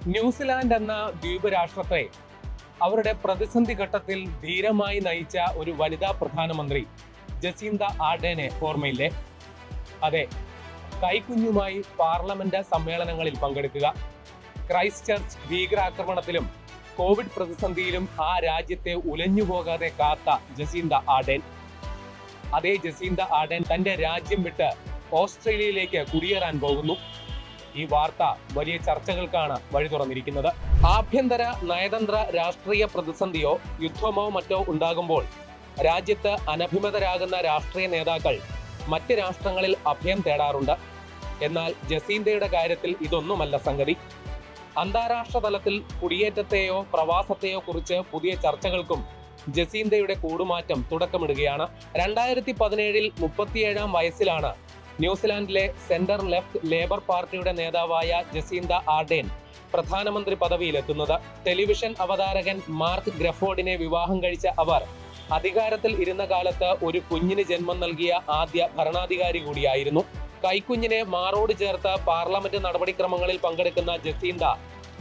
New Zealand എന്ന ദ്വീപ് രാഷ്ട്രത്തെ അവരുടെ പ്രതിസന്ധി ഘട്ടത്തിൽ ധീരമായി നയിച്ച ഒരു വനിതാ പ്രധാനമന്ത്രി ജസീന്ത ആർഡേനെ ഓർമ്മയില്ലേ? അതെ, കൈക്കുഞ്ഞുമായി പാർലമെന്റ് സമ്മേളനങ്ങളിൽ പങ്കെടുക്കുക, ക്രൈസ്റ്റ് ചർച്ച് ഭീകരാക്രമണത്തിലും കോവിഡ് പ്രതിസന്ധിയിലും ആ രാജ്യത്തെ ഉലഞ്ഞുപോകാതെ കാത്ത ജസീന്ത ആർഡേൻ. അതേ ജസീന്ത ആർഡേൻ തന്റെ രാജ്യം വിട്ട് ഓസ്ട്രേലിയയിലേക്ക് കുടിയേറാൻ പോകുന്നു. ഈ വാർത്ത വലിയ ചർച്ചകൾക്കാണ് വഴി തുറന്നിരിക്കുന്നത്. ആഭ്യന്തര നയതന്ത്ര രാഷ്ട്രീയ പ്രതിസന്ധിയോ യുദ്ധമോ മറ്റോ ഉണ്ടാകുമ്പോൾ രാജ്യത്ത് അനഭിമതരാകുന്ന രാഷ്ട്രീയ നേതാക്കൾ മറ്റ് രാഷ്ട്രങ്ങളിൽ അഭയം തേടാറുണ്ട്. എന്നാൽ ജസീന്തയുടെ കാര്യത്തിൽ ഇതൊന്നുമല്ല സംഗതി. അന്താരാഷ്ട്ര തലത്തിൽ കുടിയേറ്റത്തെയോ പ്രവാസത്തെയോ കുറിച്ച് പുതിയ ചർച്ചകൾക്കും ജസീന്തയുടെ കൂടുമാറ്റം തുടക്കമിടുകയാണ്. 2017 37 വയസ്സിലാണ് ന്യൂസിലാൻഡിലെ സെന്റർ ലെഫ്റ്റ് ലേബർ പാർട്ടിയുടെ നേതാവായ ജസീന്ത ആർഡേൻ പ്രധാനമന്ത്രി പദവിയിലെത്തുന്നത്. ടെലിവിഷൻ അവതാരകൻ മാർക്ക് ഗ്രഫോർഡിനെ വിവാഹം കഴിച്ച അവർ അധികാരത്തിൽ ഇരുന്ന കാലത്ത് ഒരു കുഞ്ഞിന് ജന്മം നൽകിയ ആദ്യ ഭരണാധികാരി കൂടിയായിരുന്നു. കൈക്കുഞ്ഞിനെ മാറോട് ചേർത്ത് പാർലമെന്റ് നടപടിക്രമങ്ങളിൽ പങ്കെടുക്കുന്ന ജസീന്ത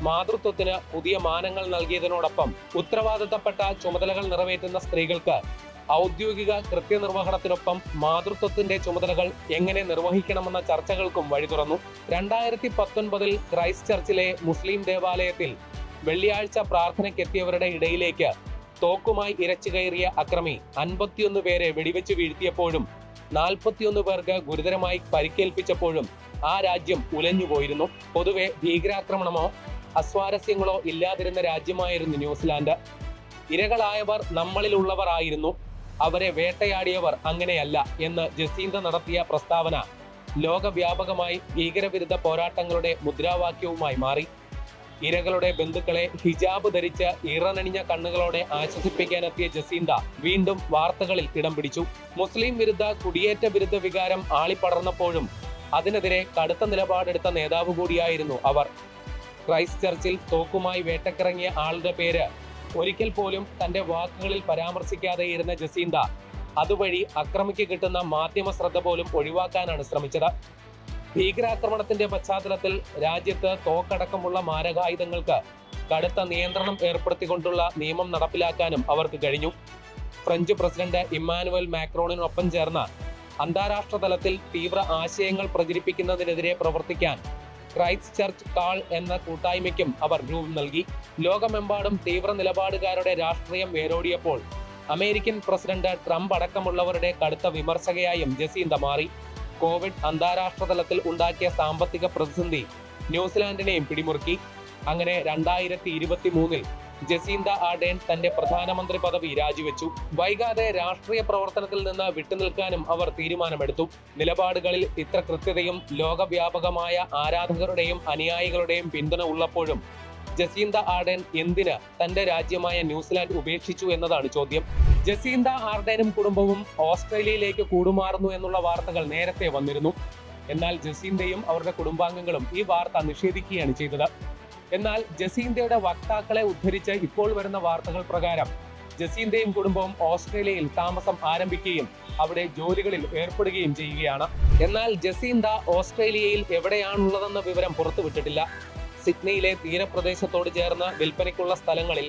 മാതൃത്വത്തിന് പുതിയ മാനങ്ങൾ നൽകിയതിനോടൊപ്പം ഉത്തരവാദിത്തപ്പെട്ട ചുമതലകൾ നിറവേറ്റുന്ന സ്ത്രീകൾക്ക് ഔദ്യോഗിക കൃത്യനിർവഹണത്തിനൊപ്പം മാതൃത്വത്തിന്റെ ചുമതലകൾ എങ്ങനെ നിർവഹിക്കണമെന്ന ചർച്ചകൾക്കും വഴി തുറന്നു. 2019 ക്രൈസ്റ്റ് ചർച്ചിലെ മുസ്ലിം ദേവാലയത്തിൽ വെള്ളിയാഴ്ച പ്രാർത്ഥനയ്ക്കെത്തിയവരുടെ ഇടയിലേക്ക് തോക്കുമായി ഇരച്ചു കയറിയ അക്രമി 51 പേരെ വെടിവെച്ച് വീഴ്ത്തിയപ്പോഴും 41 പേർക്ക് ഗുരുതരമായി പരിക്കേൽപ്പിച്ചപ്പോഴും ആ രാജ്യം ഉലഞ്ഞുപോയിരുന്നു. പൊതുവെ ഭീകരാക്രമണമോ അസ്വാരസ്യങ്ങളോ ഇല്ലാതിരുന്ന രാജ്യമായിരുന്നു ന്യൂസിലാൻഡ്. ഇരകളായവർ നമ്മളിലുള്ളവർ ആയിരുന്നു, അവരെ വേട്ടയാടിയവർ അങ്ങനെയല്ല എന്ന് ജസീന്ത നടത്തിയ പ്രസ്താവന ലോകവ്യാപകമായി ഭീകരവിരുദ്ധ പോരാട്ടങ്ങളുടെ മുദ്രാവാക്യവുമായി മാറി. ഇരകളുടെ ബന്ധുക്കളെ ഹിജാബ് ധരിച്ച് ഇറനണിഞ്ഞ കണ്ണുകളോടെ ആശ്വസിപ്പിക്കാനെത്തിയ ജസീന്ത വീണ്ടും വാർത്തകളിൽ ഇടം പിടിച്ചു. മുസ്ലിം വിരുദ്ധ കുടിയേറ്റ വിരുദ്ധ വികാരം ആളിപ്പടർന്നപ്പോഴും അതിനെതിരെ കടുത്ത നിലപാടെടുത്ത നേതാവ് കൂടിയായിരുന്നു അവർ. ക്രൈസ്റ്റ് ചർച്ചിൽ തോക്കുമായി വേട്ടക്കിറങ്ങിയ ആളുടെ പേര് ഒരിക്കൽ പോലും തന്റെ വാക്കുകളിൽ പരാമർശിക്കാതെ ഇരുന്ന ജസീന്ത അതുവഴി അക്രമിക്ക് കിട്ടുന്ന മാധ്യമ ശ്രദ്ധ പോലും ഒഴിവാക്കാനാണ് ശ്രമിച്ചത്. ഭീകരാക്രമണത്തിന്റെ പശ്ചാത്തലത്തിൽ രാജ്യത്ത് തോക്കടക്കമുള്ള മാരകായുധങ്ങൾക്ക് കടുത്ത നിയന്ത്രണം ഏർപ്പെടുത്തിക്കൊണ്ടുള്ള നിയമം നടപ്പിലാക്കാനും അവർക്ക് കഴിഞ്ഞു. ഫ്രഞ്ച് പ്രസിഡന്റ് ഇമ്മാനുവൽ മാക്രോണിനൊപ്പം ചേർന്ന് അന്താരാഷ്ട്ര തലത്തിൽ തീവ്ര ആശയങ്ങൾ പ്രചരിപ്പിക്കുന്നതിനെതിരെ പ്രവർത്തിക്കാൻ ക്രൈസ്റ്റ് ചർച്ച് കാൾ എന്ന കൂട്ടായ്മയ്ക്കും അവർ രൂപം നൽകി. ലോകമെമ്പാടും തീവ്ര നിലപാടുകാരുടെ രാഷ്ട്രീയം വേരോടിയപ്പോൾ അമേരിക്കൻ പ്രസിഡന്റ് ട്രംപ് അടക്കമുള്ളവരുടെ കടുത്ത വിമർശകയായും ജസീന്ത മാറി. കോവിഡ് അന്താരാഷ്ട്ര തലത്തിൽ ഉണ്ടാക്കിയ സാമ്പത്തിക പ്രതിസന്ധി ന്യൂസിലാൻഡിനെയും പിടിമുറുക്കി. അങ്ങനെ 2023 ജസീന്ത ആർഡേൻ തന്റെ പ്രധാനമന്ത്രി പദവി രാജിവെച്ചു. വൈകാതെ രാഷ്ട്രീയ പ്രവർത്തനത്തിൽ നിന്ന് വിട്ടുനിൽക്കാനും അവർ തീരുമാനമെടുത്തു. നിലപാടുകളിൽ ഇത്ര കൃത്യതയും ലോകവ്യാപകമായ ആരാധകരുടെയും അനുയായികളുടെയും പിന്തുണ ഉള്ളപ്പോഴും ജസീന്ത ആർഡേൻ എന്തിന് തന്റെ രാജ്യമായ ന്യൂസിലാൻഡ് ഉപേക്ഷിച്ചു എന്നതാണ് ചോദ്യം. ജസീന്ത ആർഡേനും കുടുംബവും ഓസ്ട്രേലിയയിലേക്ക് കൂടുമാറുന്നു എന്നുള്ള വാർത്തകൾ നേരത്തെ വന്നിരുന്നു. എന്നാൽ ജസീന്തയും അവരുടെ കുടുംബാംഗങ്ങളും ഈ വാർത്ത നിഷേധിക്കുകയാണ് ചെയ്തത്. എന്നാൽ ജസീന്തയുടെ വക്താക്കളെ ഉദ്ധരിച്ച് ഇപ്പോൾ വരുന്ന വാർത്തകൾ പ്രകാരം ജസീന്തയും കുടുംബവും ഓസ്ട്രേലിയയിൽ താമസം ആരംഭിക്കുകയും അവിടെ ജോലികളിൽ ഏർപ്പെടുകയും ചെയ്യുകയാണ്. എന്നാൽ ജസീന്ത ഓസ്ട്രേലിയയിൽ എവിടെയാണുള്ളതെന്ന വിവരം പുറത്തുവിട്ടിട്ടില്ല. സിഡ്നിയിലെ തീരപ്രദേശത്തോട് ചേർന്ന് വിൽപ്പനയ്ക്കുള്ള സ്ഥലങ്ങളിൽ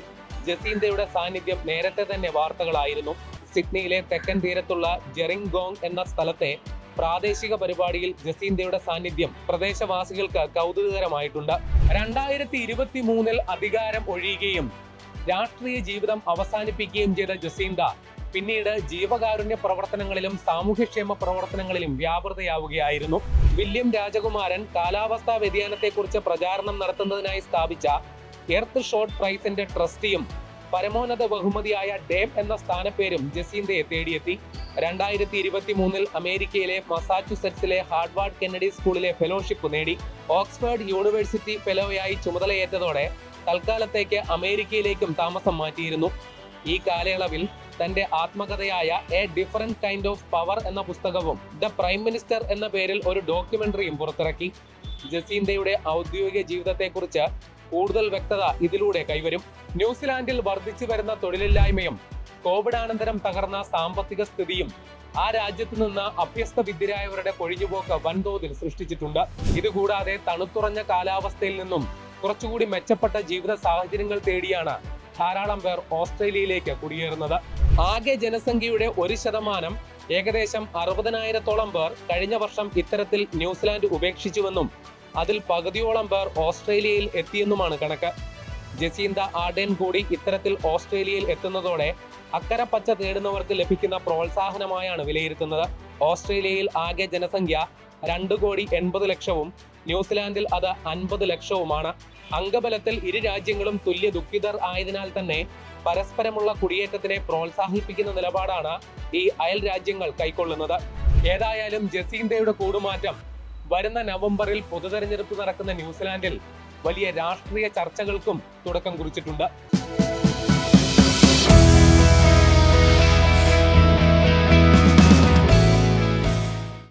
ജസീന്തയുടെ സാന്നിധ്യം നേരത്തെ തന്നെ വാർത്തകളായിരുന്നു. സിഡ്നിയിലെ തെക്കൻ തീരത്തുള്ള ജെറിംഗോങ് എന്ന സ്ഥലത്തെ പ്രാദേശിക പരിപാടിയിൽ ജസീന്തയുടെ സാന്നിധ്യം പ്രദേശവാസികൾക്ക് കൗതുകകരമായിട്ടുണ്ട്. 2023 അധികാരം ഒഴിയുകയും രാഷ്ട്രീയ ജീവിതം അവസാനിപ്പിക്കുകയും ചെയ്ത ജസീന്ത പിന്നീട് ജീവകാരുണ്യ പ്രവർത്തനങ്ങളിലും സാമൂഹ്യക്ഷേമ പ്രവർത്തനങ്ങളിലും വ്യാപൃതയാവുകയായിരുന്നു. വില്യം രാജകുമാരൻ കാലാവസ്ഥാ വ്യതിയാനത്തെക്കുറിച്ച് പ്രചാരണം നടത്തുന്നതിനായി സ്ഥാപിച്ച എർത്ത് ഷോട്ട് പ്രൈസിന്റെ ട്രസ്റ്റിയും പരമോന്നത ബഹുമതിയായ ഡേം എന്ന സ്ഥാനപ്പേരും ജസീന്തയെ തേടിയെത്തി. 2023 അമേരിക്കയിലെ മസാച്യുസെറ്റ്സിലെ ഹാർവാർഡ് കെന്നഡി സ്കൂളിലെ ഫെലോഷിപ്പ് നേടി. ഓക്സ്ഫോർഡ് യൂണിവേഴ്സിറ്റി ഫെലോയായി ചുമതലയേറ്റതോടെ തൽക്കാലത്തേക്ക് അമേരിക്കയിലേക്കും താമസം മാറ്റിയിരുന്നു. ഈ കാലയളവിൽ തന്റെ ആത്മകഥയായ a different kind of power എന്ന പുസ്തകവും ദ പ്രൈം മിനിസ്റ്റർ എന്ന പേരിൽ ഒരു ഡോക്യുമെന്ററിയും പുറത്തിറക്കി. ജസീന്തയുടെ ഔദ്യോഗിക ജീവിതത്തെക്കുറിച്ച് കൂടുതൽ വ്യക്തത ഇതിലൂടെ കൈവരും. ന്യൂസിലാൻഡിൽ വർദ്ധിച്ചു വരുന്ന തൊഴിലില്ലായ്മയും കോവിഡാനന്തരം തകർന്ന സാമ്പത്തിക സ്ഥിതിയും ആ രാജ്യത്തു നിന്ന് അഭ്യസ്ത വിദ്യരായവരുടെ കൊഴിഞ്ഞുപോക്ക് വൻതോതിൽ സൃഷ്ടിച്ചിട്ടുണ്ട്. ഇതുകൂടാതെ തണുത്തുറഞ്ഞ കാലാവസ്ഥയിൽ നിന്നും കുറച്ചുകൂടി മെച്ചപ്പെട്ട ജീവിത സാഹചര്യങ്ങൾ തേടിയാണ് ധാരാളം പേർ ഓസ്ട്രേലിയയിലേക്ക് കുടിയേറുന്നത്. ആകെ ജനസംഖ്യയുടെ 1% ഏകദേശം 60,000-ഓളം പേർ കഴിഞ്ഞ വർഷം ഇത്തരത്തിൽ ന്യൂസിലാൻഡ് ഉപേക്ഷിച്ചുവെന്നും അതിൽ പകുതിയോളം പേർ ഓസ്ട്രേലിയയിൽ എത്തിയെന്നുമാണ് കണക്ക്. ജസീന്ത ആർഡേൺ കൂടി ഇത്തരത്തിൽ ഓസ്ട്രേലിയയിൽ എത്തുന്നതോടെ അക്കരെ പച്ച തേടുന്നവർക്ക് ലഭിക്കുന്ന പ്രോത്സാഹനമായാണ് വിലയിരുത്തുന്നത്. ഓസ്ട്രേലിയയിൽ ആകെ ജനസംഖ്യ 2,80,00,000-ഉം ന്യൂസിലാൻഡിൽ അത് 50 ലക്ഷവുമാണ്. അംഗബലത്തിൽ ഇരു രാജ്യങ്ങളും തുല്യ ദുഃഖിതർ ആയതിനാൽ തന്നെ പരസ്പരമുള്ള കുടിയേറ്റത്തിനെ പ്രോത്സാഹിപ്പിക്കുന്ന നിലപാടാണ് ഈ അയൽ രാജ്യങ്ങൾ കൈക്കൊള്ളുന്നത്. ഏതായാലും ജസീന്തയുടെ കൂടുമാറ്റം വരുന്ന നവംബറിൽ പൊതുതെരഞ്ഞെടുപ്പ് നടക്കുന്ന ന്യൂസിലാൻഡിൽ വലിയ രാഷ്ട്രീയ ചർച്ചകൾക്കും തുടക്കം കുറിച്ചിട്ടുണ്ട്.